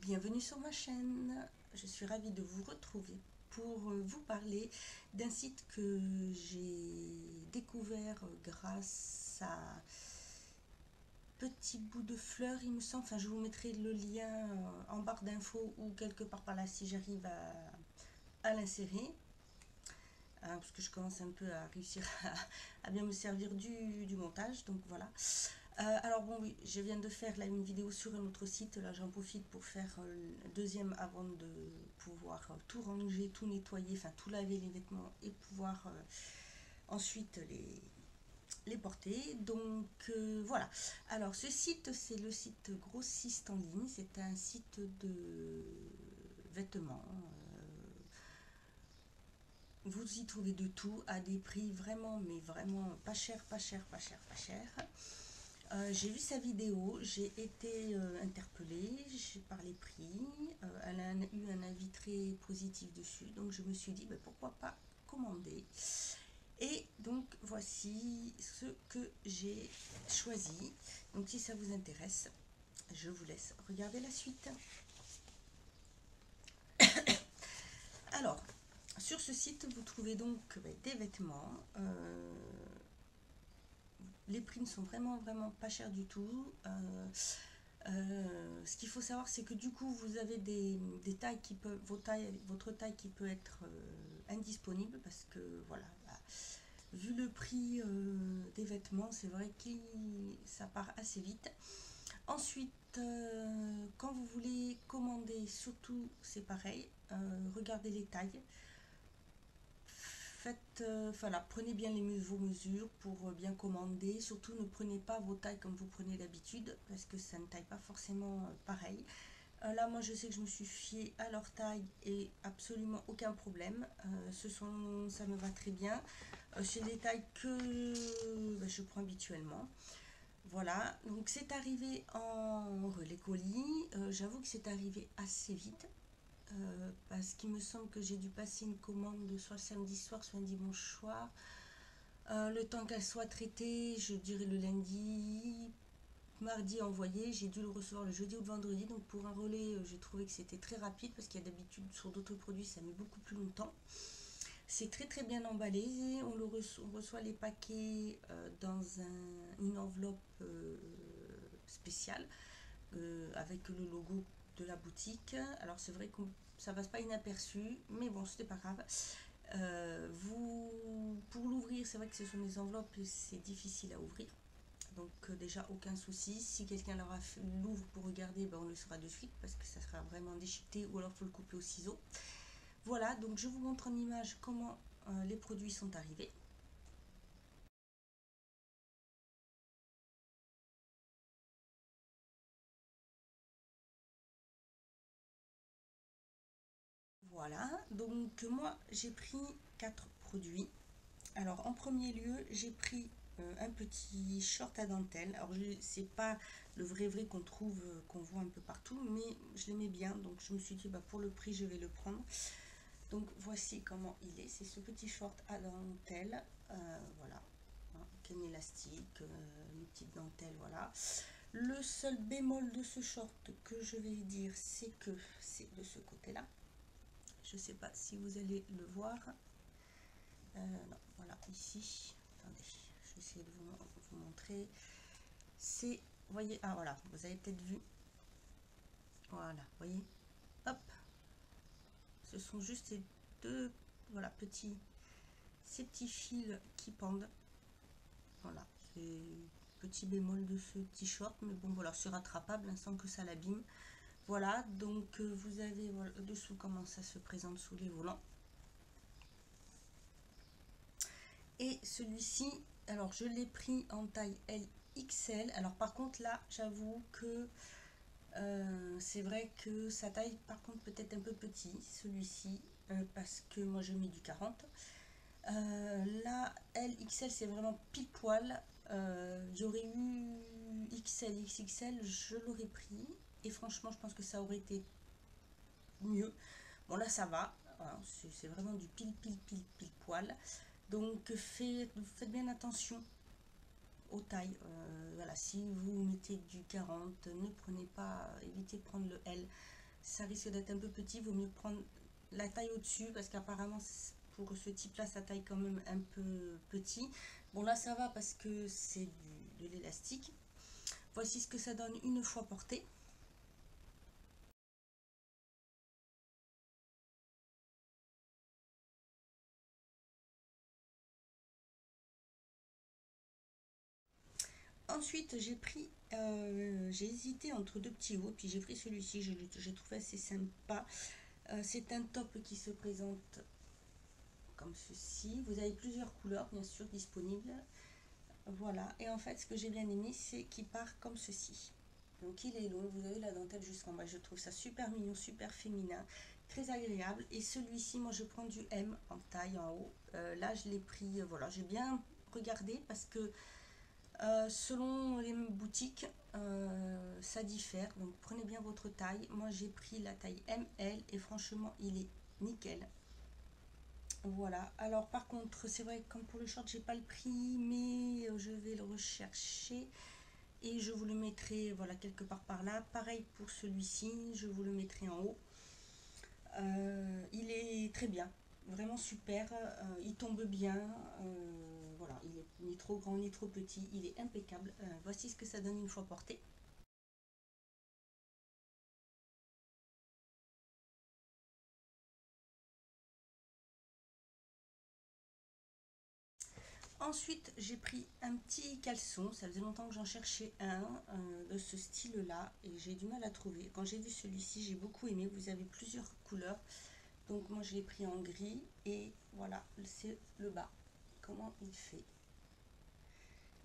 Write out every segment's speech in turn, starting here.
Bienvenue sur ma chaîne. Je suis ravie de vous retrouver pour vous parler d'un site que j'ai découvert grâce à Petit Bout de Fleurs, il me semble. Enfin, je vous mettrai le lien en barre d'infos ou quelque part par là si j'arrive à l'insérer. Parce que je commence un peu à réussir à bien me servir du montage. Donc voilà. Alors bon, oui, je viens de faire là une vidéo sur un autre site. Là, j'en profite pour faire le deuxième avant de pouvoir tout ranger, tout nettoyer, enfin tout laver les vêtements et pouvoir ensuite les porter. Donc voilà. Alors ce site, c'est le site Grossiste en ligne. C'est un site de vêtements. Vous y trouvez de tout à des prix vraiment, mais vraiment pas cher, pas cher, pas cher, pas cher. J'ai vu sa vidéo, j'ai été interpellée par les prix. Elle a eu un avis très positif dessus, donc je me suis dit ben, pourquoi pas commander. Et donc voici ce que j'ai choisi. Donc si ça vous intéresse, je vous laisse regarder la suite. Alors, sur ce site, vous trouvez donc des vêtements. Les prix ne sont vraiment pas chers du tout. Ce qu'il faut savoir, c'est que du coup, vous avez des tailles qui peuvent, votre taille qui peut être indisponible parce que voilà, bah, vu le prix des vêtements, c'est vrai que ça part assez vite. Ensuite, quand vous voulez commander, surtout c'est pareil, regardez les tailles. Faites, voilà, prenez bien vos mesures pour bien commander. Surtout, ne prenez pas vos tailles comme vous prenez d'habitude parce que ça ne taille pas forcément pareil. Là, moi, je sais que je me suis fiée à leur taille et absolument aucun problème. Ça me va très bien. C'est des tailles que je prends habituellement. Voilà, donc c'est arrivé en relais colis. J'avoue que c'est arrivé assez vite. Parce qu'il me semble que j'ai dû passer une commande de soit samedi soir, soit dimanche soir. Le temps qu'elle soit traitée, je dirais le lundi, mardi envoyé, j'ai dû le recevoir le jeudi ou le vendredi. Donc pour un relais, j'ai trouvé que c'était très rapide parce qu'il y a d'habitude sur d'autres produits, ça met beaucoup plus longtemps. C'est très bien emballé. On reçoit les paquets dans une enveloppe spéciale avec le logo de la boutique. Alors c'est vrai que ça passe pas inaperçu, mais bon, c'était pas grave. Pour l'ouvrir, c'est vrai que ce sont des enveloppes et c'est difficile à ouvrir. Donc déjà aucun souci. Si quelqu'un l'ouvre pour regarder, ben, on le saura de suite parce que ça sera vraiment déchiqueté ou alors il faut le couper au ciseau. Voilà, donc je vous montre en image comment les produits sont arrivés. Voilà, donc moi j'ai pris 4 produits. Alors en premier lieu, j'ai pris un petit short à dentelle. Alors c'est pas le vrai qu'on trouve, qu'on voit un peu partout, mais je l'aimais bien, donc je me suis dit bah, pour le prix je vais le prendre. Donc voici comment il est. C'est ce petit short à dentelle, voilà, hein, avec un élastique, une petite dentelle, voilà. Le seul bémol de ce short que je vais dire, c'est que c'est de ce côté-là. Je sais pas si vous allez le voir. Non, voilà, ici. Attendez, je vais essayer de vous montrer. C'est, vous voyez, ah voilà, vous avez peut-être vu. Voilà, vous voyez. Hop. Ce sont juste ces deux, voilà, ces petits fils qui pendent. Voilà, c'est petit bémol de ce t-shirt, mais bon, voilà, c'est rattrapable hein, sans que ça l'abîme. Voilà, donc vous avez voilà, dessous comment ça se présente sous les volants. Et celui-ci, alors je l'ai pris en taille LXL. Alors par contre là, j'avoue que c'est vrai que sa taille par contre peut-être un peu petit, celui-ci, parce que moi je mets du 40. Là, LXL c'est vraiment pile poil. J'aurais eu XL, XXL, je l'aurais pris. Et franchement, je pense que ça aurait été mieux. Bon là ça va, voilà, c'est vraiment du pile poil. Donc faites bien attention aux tailles. Voilà, si vous mettez du 40, ne prenez pas, évitez de prendre le L. ça risque d'être un peu petit, vaut mieux prendre la taille au-dessus parce qu'apparemment pour ce type là ça taille quand même un peu petit. Bon là ça va parce que c'est de l'élastique. Voici ce que ça donne une fois porté. Ensuite j'ai hésité entre deux petits hauts, puis j'ai pris celui-ci, j'ai trouvé assez sympa. C'est un top qui se présente comme ceci. Vous avez plusieurs couleurs bien sûr disponibles. Voilà, et en fait ce que j'ai bien aimé c'est qu'il part comme ceci. Donc il est long, vous avez la dentelle jusqu'en bas, je trouve ça super mignon, super féminin, très agréable. Et celui-ci, moi je prends du M en taille en haut. Là je l'ai pris, voilà, j'ai bien regardé parce que selon les boutiques, ça diffère. Donc prenez bien votre taille. Moi j'ai pris la taille ML et franchement il est nickel. Voilà. Alors par contre, c'est vrai que comme pour le short, j'ai pas le prix, mais je vais le rechercher et je vous le mettrai voilà quelque part par là. Pareil pour celui-ci, je vous le mettrai en haut. Il est très bien, vraiment super. Il tombe bien. Voilà, il est ni trop grand ni trop petit. Il est impeccable. Voici ce que ça donne une fois porté. Ensuite, j'ai pris un petit caleçon. Ça faisait longtemps que j'en cherchais un de ce style-là et j'ai du mal à trouver. Quand j'ai vu celui-ci, j'ai beaucoup aimé. Vous avez plusieurs couleurs. Donc moi, je l'ai pris en gris et voilà, c'est le bas. Comment il fait?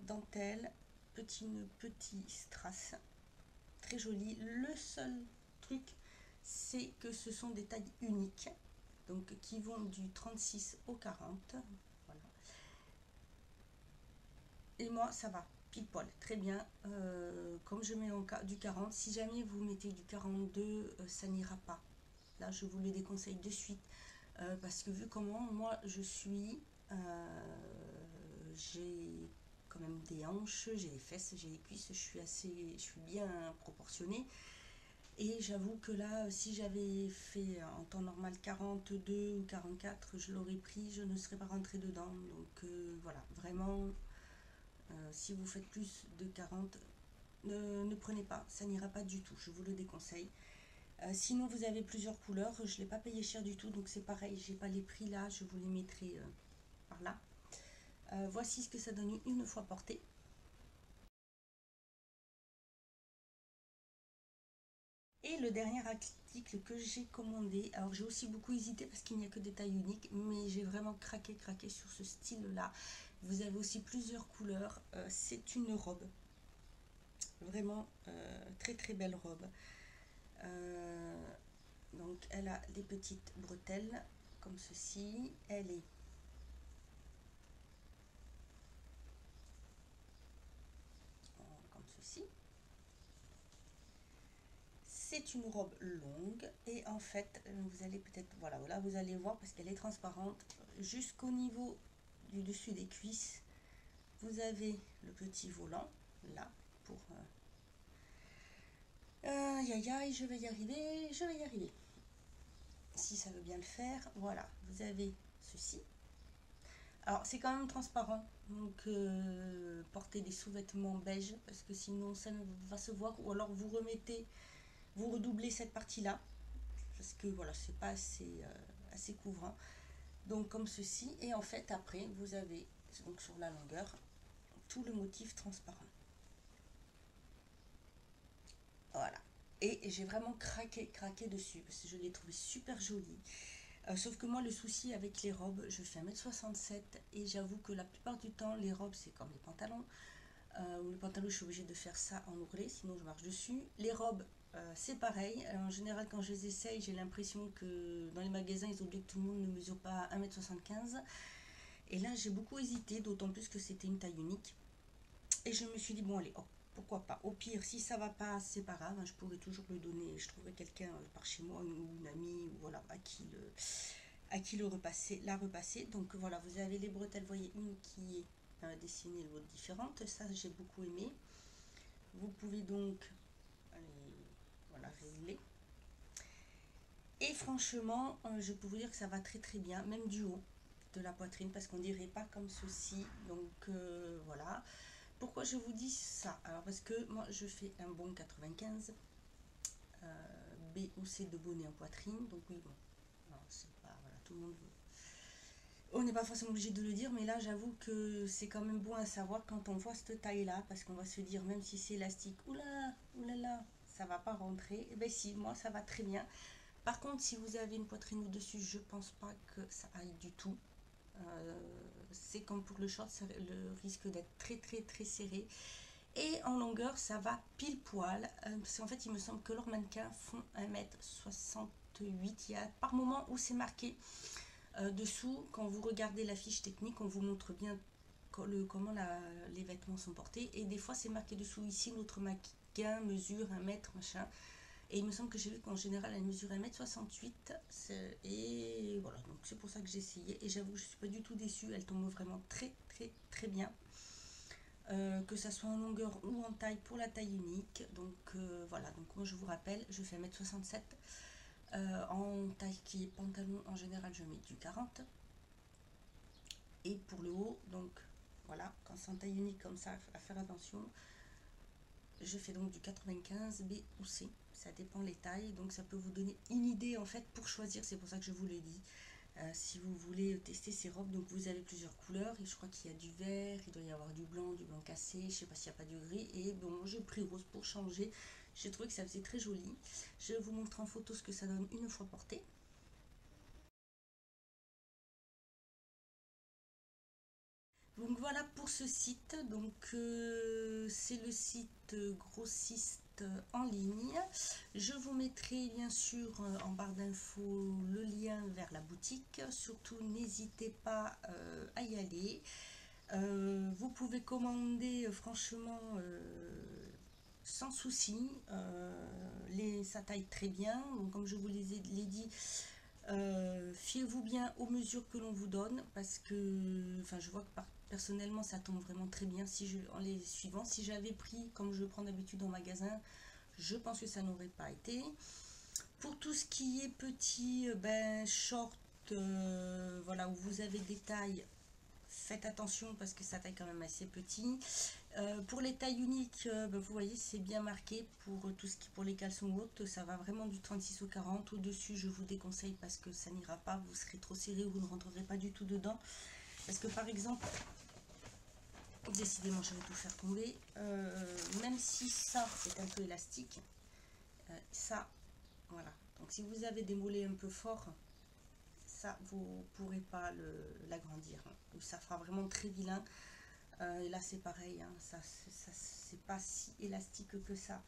Dentelle, petit strass, très joli. Le seul truc, c'est que ce sont des tailles uniques, donc qui vont du 36 au 40. Voilà. Et moi, ça va, pile poil, très bien. Comme je mets du 40, si jamais vous mettez du 42, ça n'ira pas. Là, je vous le déconseille de suite. Parce que vu comment moi je suis, j'ai quand même des hanches, j'ai des fesses, j'ai des cuisses, je suis bien proportionnée. Et j'avoue que là, si j'avais fait en temps normal 42 ou 44, je l'aurais pris, je ne serais pas rentrée dedans. Donc voilà, vraiment, si vous faites plus de 40, ne prenez pas, ça n'ira pas du tout, je vous le déconseille. Sinon, vous avez plusieurs couleurs, je ne l'ai pas payé cher du tout, donc c'est pareil, j'ai pas les prix là, je vous les mettrai par là. Voici ce que ça donne une fois porté. Et le dernier article que j'ai commandé, alors j'ai aussi beaucoup hésité parce qu'il n'y a que des tailles uniques, mais j'ai vraiment craqué sur ce style-là. Vous avez aussi plusieurs couleurs. C'est une robe, vraiment très belle robe. Euh, donc elle a des petites bretelles comme ceci. Elle est comme ceci. C'est une robe longue et en fait, vous allez peut-être, voilà, là vous allez voir parce qu'elle est transparente jusqu'au niveau du dessus des cuisses. Vous avez le petit volant là pour aïe aïe aïe, je vais y arriver, je vais y arriver. Si ça veut bien le faire, voilà, vous avez ceci. Alors c'est quand même transparent, donc portez des sous-vêtements beige parce que sinon ça ne va se voir, ou alors vous remettez, vous redoublez cette partie-là parce que voilà, c'est pas assez couvrant. Donc comme ceci, et en fait après vous avez donc sur la longueur tout le motif transparent. Voilà. Et j'ai vraiment craqué dessus parce que je l'ai trouvé super joli. Sauf que moi, le souci avec les robes, je fais 1m67 et j'avoue que la plupart du temps, les robes, c'est comme les pantalons. Ou les pantalons, je suis obligée de faire ça en ourlet, sinon je marche dessus. Les robes, c'est pareil. En général, quand je les essaye, j'ai l'impression que dans les magasins, ils ont dit que tout le monde ne mesure pas 1m75. Et là, j'ai beaucoup hésité, d'autant plus que c'était une taille unique. Et je me suis dit, bon, allez, oh, pourquoi pas. Au pire, si ça va pas, c'est pas grave, hein, je pourrais toujours le donner. Je trouverai quelqu'un par chez moi, une amie, ou voilà, à qui le repasser, la repasser. Donc voilà, vous avez les bretelles, vous voyez, une qui est dessinée, l'autre différente. Ça, j'ai beaucoup aimé. Vous pouvez donc, allez, voilà, régler. Et franchement, je peux vous dire que ça va très très bien, même du haut de la poitrine, parce qu'on dirait pas comme ceci. Donc voilà. Pourquoi je vous dis ça? Alors parce que moi je fais un bon 95 B ou C de bonnet en poitrine. Donc oui, bon, non, c'est pas, voilà, tout le monde veut. On n'est pas forcément obligé de le dire, mais là j'avoue que c'est quand même bon à savoir quand on voit cette taille là, parce qu'on va se dire, même si c'est élastique, oula, oulala, ça va pas rentrer. Et ben si, moi ça va très bien. Par contre, si vous avez une poitrine au-dessus, je pense pas que ça aille du tout. Euh, c'est comme pour le short, ça le risque d'être très très très serré. Et en longueur, ça va pile poil. Parce qu'en fait, il me semble que leurs mannequins font 1m68. Il y a par moment où c'est marqué dessous, quand vous regardez la fiche technique, on vous montre bien comment les vêtements sont portés. Et des fois, c'est marqué dessous, ici, notre mannequin mesure 1 mètre, machin. Et il me semble que j'ai vu qu'en général, elle mesure 1m68. Et voilà, donc c'est pour ça que j'ai essayé. Et j'avoue que je ne suis pas du tout déçue. Elle tombe vraiment très, très, très bien. Que ça soit en longueur ou en taille pour la taille unique. Donc voilà, donc moi je vous rappelle, je fais 1m67. En taille qui est pantalon, en général, je mets du 40. Et pour le haut, donc voilà, quand c'est en taille unique comme ça, à faire attention. Je fais donc du 95 B ou C, ça dépend les tailles, donc ça peut vous donner une idée en fait pour choisir, c'est pour ça que je vous le dis. Si vous voulez tester ces robes, donc vous avez plusieurs couleurs, et je crois qu'il y a du vert, il doit y avoir du blanc cassé, je sais pas s'il n'y a pas du gris, et bon, j'ai pris rose pour changer, j'ai trouvé que ça faisait très joli. Je vais vous montrer en photo ce que ça donne une fois porté. Donc voilà pour ce site, donc c'est le site grossiste en ligne. Je vous mettrai bien sûr en barre d'infos le lien vers la boutique. Surtout n'hésitez pas à y aller. Vous pouvez commander franchement sans souci. Ça taille très bien. Donc, comme je vous l'ai dit, fiez-vous bien aux mesures que l'on vous donne parce que enfin, je vois que personnellement ça tombe vraiment très bien en les suivant. Si j'avais pris comme je le prends d'habitude en magasin, je pense que ça n'aurait pas été. Pour tout ce qui est petit, short, voilà, où vous avez des tailles, faites attention parce que ça taille quand même assez petit. Pour les tailles uniques, vous voyez, c'est bien marqué pour tout ce qui pour les caleçons hautes, ça va vraiment du 36 au 40. Au-dessus, je vous déconseille parce que ça n'ira pas, vous serez trop serré, vous ne rentrerez pas du tout dedans. Parce que par exemple, décidément, je vais tout faire tomber. Même si ça, c'est un peu élastique, ça, voilà. Donc si vous avez des mollets un peu forts, ça, vous ne pourrez pas l'agrandir. Ça fera vraiment très vilain. Et là, c'est pareil, hein, ça c'est pas si élastique que ça.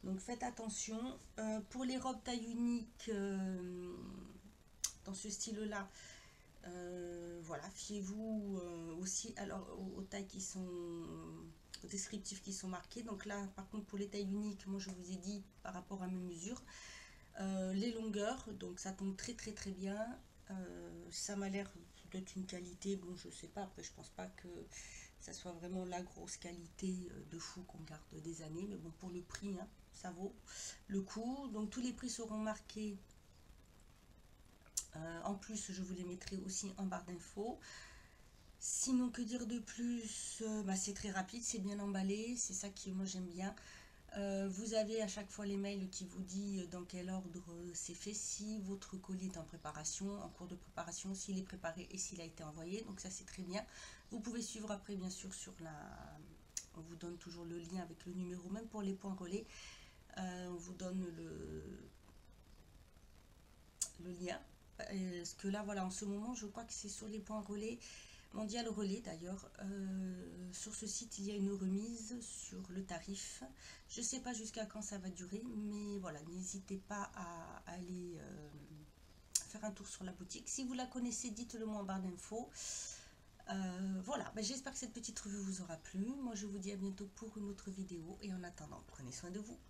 Donc faites attention. Pour les robes taille unique, dans ce style-là, voilà, fiez-vous aussi alors aux tailles qui sont aux descriptifs qui sont marqués. Donc là, par contre, pour les tailles uniques, moi je vous ai dit par rapport à mes mesures, les longueurs, donc ça tombe très très très bien. Ça m'a l'air d'être une qualité, bon je sais pas, après je pense pas que ça soit vraiment la grosse qualité de fou qu'on garde des années, mais bon pour le prix, hein, ça vaut le coup. Donc tous les prix seront marqués. En plus, je vous les mettrai aussi en barre d'infos. Sinon, que dire de plus? C'est très rapide, c'est bien emballé, c'est ça qui moi j'aime bien. Vous avez à chaque fois les mails qui vous dit dans quel ordre c'est fait, si votre colis est en préparation, en cours de préparation, s'il est préparé et s'il a été envoyé. Donc ça c'est très bien. Vous pouvez suivre après bien sûr sur la... On vous donne toujours le lien avec le numéro, même pour les points relais. On vous donne le lien. Parce que là voilà, en ce moment je crois que c'est sur les points relais. Mondial Relais d'ailleurs, sur ce site il y a une remise sur le tarif. Je ne sais pas jusqu'à quand ça va durer, mais voilà, n'hésitez pas à aller faire un tour sur la boutique. Si vous la connaissez, dites-le moi en barre d'infos. Voilà, j'espère que cette petite revue vous aura plu. Moi je vous dis à bientôt pour une autre vidéo et en attendant, prenez soin de vous.